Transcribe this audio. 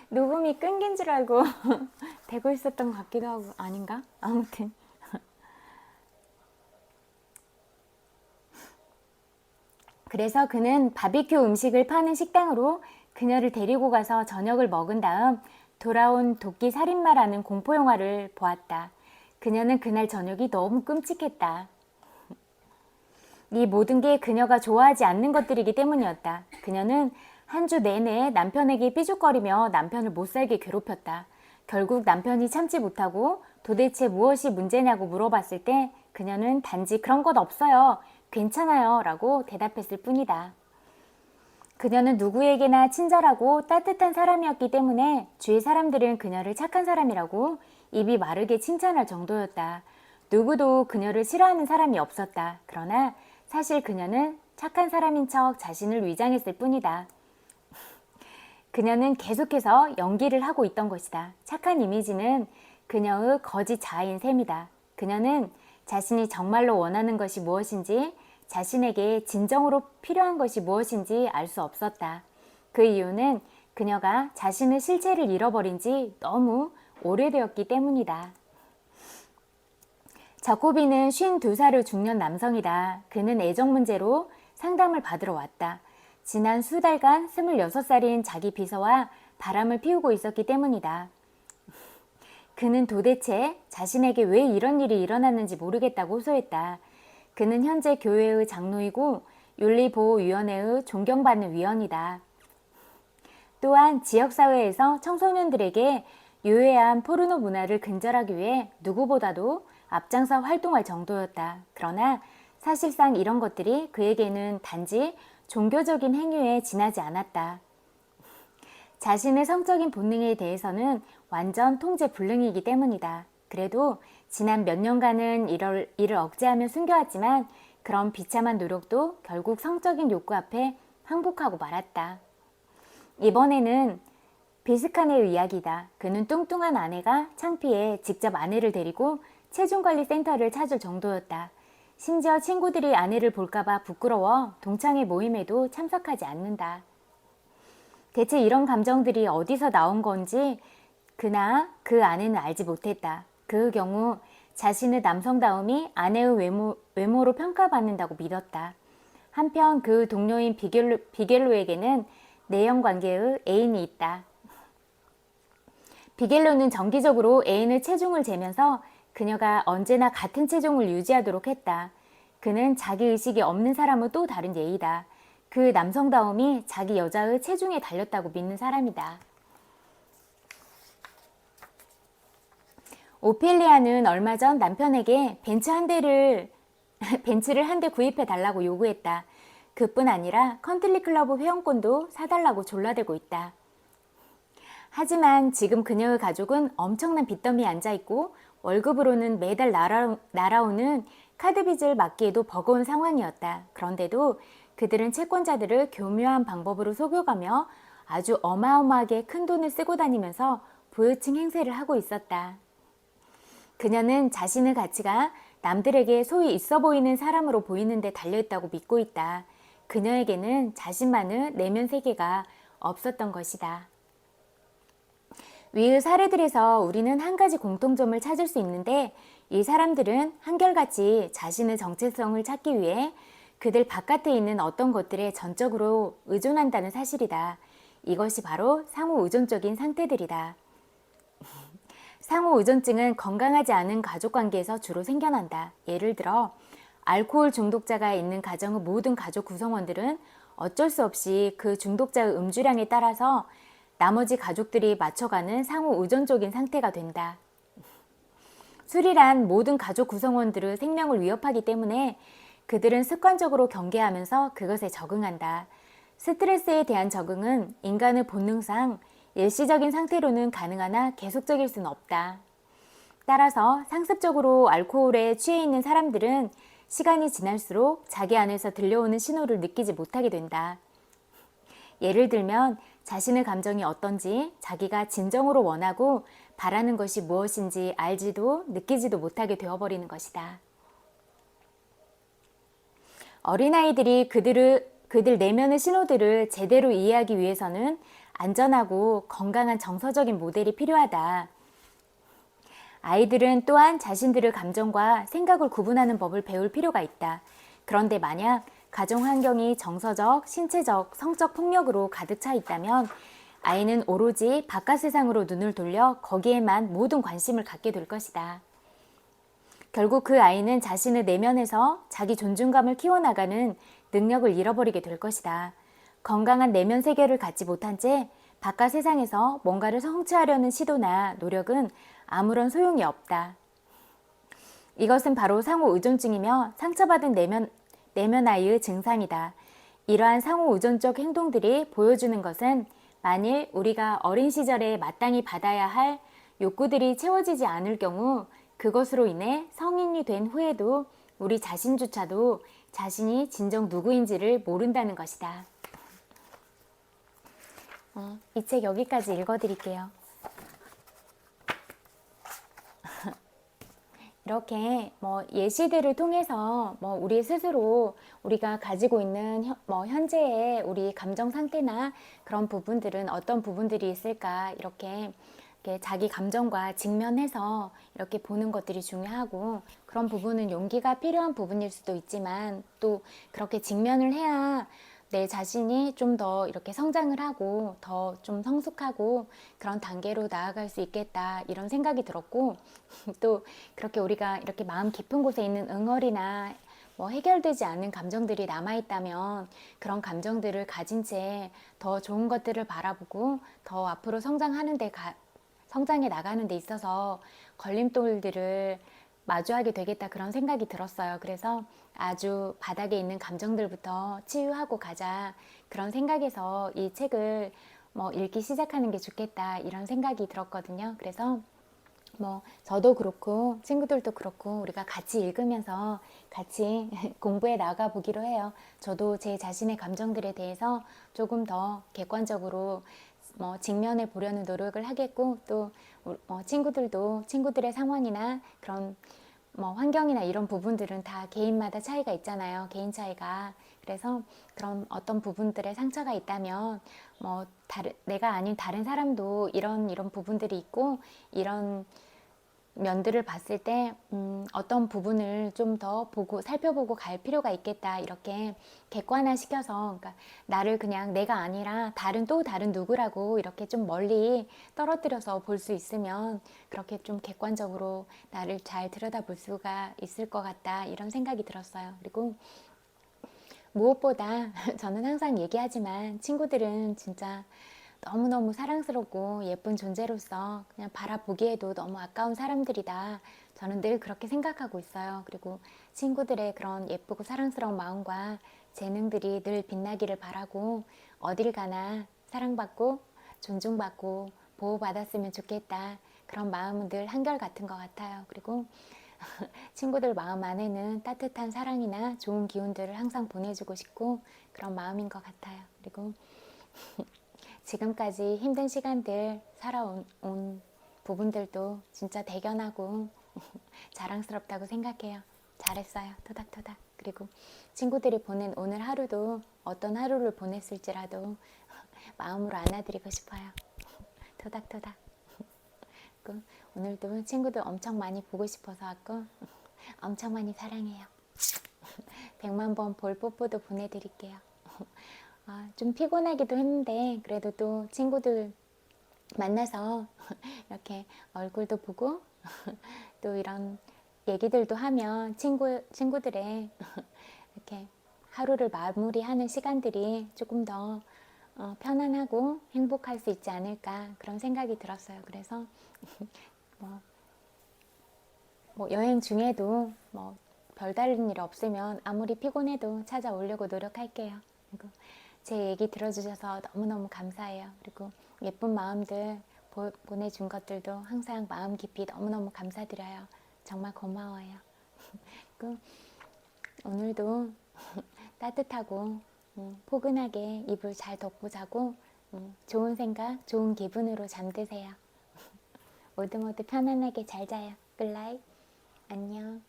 녹음이 끊긴 줄 알고 되고 있었던 것 같기도 하고 아닌가? 아무튼 그래서 그는 바비큐 음식을 파는 식당으로 그녀를 데리고 가서 저녁을 먹은 다음 돌아온 도끼 살인마라는 공포영화를 보았다. 그녀는 그날 저녁이 너무 끔찍했다. 이 모든 게 그녀가 좋아하지 않는 것들이기 때문이었다. 그녀는 한 주 내내 남편에게 삐죽거리며 남편을 못살게 괴롭혔다. 결국 남편이 참지 못하고 도대체 무엇이 문제냐고 물어봤을 때 그녀는 단지 그런 것 없어요. 괜찮아요. 라고 대답했을 뿐이다. 그녀는 누구에게나 친절하고 따뜻한 사람이었기 때문에 주위 사람들은 그녀를 착한 사람이라고 입이 마르게 칭찬할 정도였다. 누구도 그녀를 싫어하는 사람이 없었다. 그러나 사실 그녀는 착한 사람인 척 자신을 위장했을 뿐이다. 그녀는 계속해서 연기를 하고 있던 것이다. 착한 이미지는 그녀의 거짓 자아인 셈이다. 그녀는 자신이 정말로 원하는 것이 무엇인지, 자신에게 진정으로 필요한 것이 무엇인지 알 수 없었다. 그 이유는 그녀가 자신의 실체를 잃어버린 지 너무 오래되었기 때문이다. 자코비는 52살의 중년 남성이다. 그는 애정 문제로 상담을 받으러 왔다. 지난 수달간 26살인 자기 비서와 바람을 피우고 있었기 때문이다. 그는 도대체 자신에게 왜 이런 일이 일어났는지 모르겠다고 호소했다. 그는 현재 교회의 장로이고 윤리보호위원회의 존경받는 위원이다. 또한 지역사회에서 청소년들에게 유해한 포르노 문화를 근절하기 위해 누구보다도 앞장서 활동할 정도였다. 그러나 사실상 이런 것들이 그에게는 단지 종교적인 행위에 지나지 않았다. 자신의 성적인 본능에 대해서는 완전 통제 불능이기 때문이다. 그래도 지난 몇 년간은 이를 억제하며 숨겨왔지만 그런 비참한 노력도 결국 성적인 욕구 앞에 항복하고 말았다. 이번에는 비스칸의 이야기다. 그는 뚱뚱한 아내가 창피해 직접 아내를 데리고 체중관리센터를 찾을 정도였다. 심지어 친구들이 아내를 볼까봐 부끄러워 동창회 모임에도 참석하지 않는다. 대체 이런 감정들이 어디서 나온 건지 그나 그 아내는 알지 못했다. 그 경우 자신의 남성다움이 아내의 외모로 평가받는다고 믿었다. 한편 그 동료인 비겔로에게는 내연관계의 애인이 있다. 비겔로는 정기적으로 애인의 체중을 재면서 그녀가 언제나 같은 체중을 유지하도록 했다. 그는 자기의식이 없는 사람은 또 다른 예이다. 그 남성다움이 자기 여자의 체중에 달렸다고 믿는 사람이다. 오펠리아는 얼마 전 남편에게 벤츠를 한 대 구입해 달라고 요구했다. 그뿐 아니라 컨트리 클럽 회원권도 사달라고 졸라대고 있다. 하지만 지금 그녀의 가족은 엄청난 빚더미에 앉아있고 월급으로는 매달 날아오는 카드빚을 막기에도 버거운 상황이었다. 그런데도 그들은 채권자들을 교묘한 방법으로 속여가며 아주 어마어마하게 큰 돈을 쓰고 다니면서 부유층 행세를 하고 있었다. 그녀는 자신의 가치가 남들에게 소위 있어 보이는 사람으로 보이는 데 달려있다고 믿고 있다. 그녀에게는 자신만의 내면 세계가 없었던 것이다. 위의 사례들에서 우리는 한 가지 공통점을 찾을 수 있는데 이 사람들은 한결같이 자신의 정체성을 찾기 위해 그들 바깥에 있는 어떤 것들에 전적으로 의존한다는 사실이다. 이것이 바로 상호 의존적인 상태들이다. 상호 의존증은 건강하지 않은 가족관계에서 주로 생겨난다. 예를 들어 알코올 중독자가 있는 가정의 모든 가족 구성원들은 어쩔 수 없이 그 중독자의 음주량에 따라서 나머지 가족들이 맞춰가는 상호 의존적인 상태가 된다. 술이란 모든 가족 구성원들의 생명을 위협하기 때문에 그들은 습관적으로 경계하면서 그것에 적응한다. 스트레스에 대한 적응은 인간의 본능상 일시적인 상태로는 가능하나 계속적일 수는 없다. 따라서 상습적으로 알코올에 취해 있는 사람들은 시간이 지날수록 자기 안에서 들려오는 신호를 느끼지 못하게 된다. 예를 들면 자신의 감정이 어떤지, 자기가 진정으로 원하고 바라는 것이 무엇인지 알지도 느끼지도 못하게 되어버리는 것이다. 어린아이들이 그들 내면의 신호들을 제대로 이해하기 위해서는 안전하고 건강한 정서적인 모델이 필요하다. 아이들은 또한 자신들의 감정과 생각을 구분하는 법을 배울 필요가 있다. 그런데 만약 가정 환경이 정서적, 신체적, 성적 폭력으로 가득 차 있다면 아이는 오로지 바깥 세상으로 눈을 돌려 거기에만 모든 관심을 갖게 될 것이다. 결국 그 아이는 자신의 내면에서 자기 존중감을 키워나가는 능력을 잃어버리게 될 것이다. 건강한 내면 세계를 갖지 못한 채 바깥 세상에서 뭔가를 성취하려는 시도나 노력은 아무런 소용이 없다. 이것은 바로 상호 의존증이며 상처받은 내면 아이의 증상이다. 이러한 상호 의존적 행동들이 보여주는 것은 만일 우리가 어린 시절에 마땅히 받아야 할 욕구들이 채워지지 않을 경우 그것으로 인해 성인이 된 후에도 우리 자신조차도 자신이 진정 누구인지를 모른다는 것이다. 이 책 여기까지 읽어드릴게요. 이렇게 예시들을 통해서 우리 스스로 우리가 가지고 있는 현재의 우리 감정 상태나 그런 부분들은 어떤 부분들이 있을까 이렇게 자기 감정과 직면해서 이렇게 보는 것들이 중요하고, 그런 부분은 용기가 필요한 부분일 수도 있지만 또 그렇게 직면을 해야 내 자신이 좀 더 이렇게 성장을 하고 더 좀 성숙하고 그런 단계로 나아갈 수 있겠다 이런 생각이 들었고, 또 그렇게 우리가 이렇게 마음 깊은 곳에 있는 응어리나 해결되지 않은 감정들이 남아있다면 그런 감정들을 가진 채 더 좋은 것들을 바라보고 더 앞으로 성장해 나가는 데 있어서 걸림돌들을 마주하게 되겠다 그런 생각이 들었어요. 그래서 아주 바닥에 있는 감정들부터 치유하고 가자 그런 생각에서 이 책을 읽기 시작하는 게 좋겠다 이런 생각이 들었거든요. 그래서 저도 그렇고 친구들도 그렇고 우리가 같이 읽으면서 같이 공부해 나가 보기로 해요. 저도 제 자신의 감정들에 대해서 조금 더 객관적으로 직면해 보려는 노력을 하겠고, 또 친구들도 친구들의 상황이나 그런 환경이나 이런 부분들은 다 개인마다 차이가 있잖아요. 개인 차이가. 그래서 그런 어떤 부분들에 상처가 있다면 내가 아닌 다른 사람도 이런 부분들이 있고 이런 면들을 봤을 때 어떤 부분을 좀 더 살펴보고 갈 필요가 있겠다 이렇게 객관화시켜서, 그러니까 나를 그냥 내가 아니라 다른 누구라고 이렇게 좀 멀리 떨어뜨려서 볼 수 있으면 그렇게 좀 객관적으로 나를 잘 들여다볼 수가 있을 것 같다 이런 생각이 들었어요. 그리고 무엇보다 저는 항상 얘기하지만 친구들은 진짜 너무너무 사랑스럽고 예쁜 존재로서 그냥 바라보기에도 너무 아까운 사람들이다. 저는 늘 그렇게 생각하고 있어요. 그리고 친구들의 그런 예쁘고 사랑스러운 마음과 재능들이 늘 빛나기를 바라고 어딜 가나 사랑받고 존중받고 보호받았으면 좋겠다. 그런 마음은 늘 한결같은 것 같아요. 그리고 친구들 마음 안에는 따뜻한 사랑이나 좋은 기운들을 항상 보내주고 싶고 그런 마음인 것 같아요. 그리고 지금까지 힘든 시간들 살아온 부분들도 진짜 대견하고 자랑스럽다고 생각해요. 잘했어요. 토닥토닥. 그리고 친구들이 보낸 오늘 하루도 어떤 하루를 보냈을지라도 마음으로 안아드리고 싶어요. 토닥토닥. 오늘도 친구들 엄청 많이 보고 싶어서 왔고 엄청 많이 사랑해요. 100만 번 볼 뽀뽀도 보내드릴게요. 좀 피곤하기도 했는데 그래도 또 친구들 만나서 이렇게 얼굴도 보고 또 이런 얘기들도 하면 친구들의 이렇게 하루를 마무리하는 시간들이 조금 더 편안하고 행복할 수 있지 않을까 그런 생각이 들었어요. 그래서 여행 중에도 별다른 일 없으면 아무리 피곤해도 찾아오려고 노력할게요. 그리고 제 얘기 들어주셔서 너무너무 감사해요. 그리고 예쁜 마음들 보내준 것들도 항상 마음 깊이 너무너무 감사드려요. 정말 고마워요. 그리고 오늘도 따뜻하고 포근하게 이불 잘 덮고 자고 좋은 생각, 좋은 기분으로 잠드세요. 모두 편안하게 잘 자요. 굿나잇. 안녕.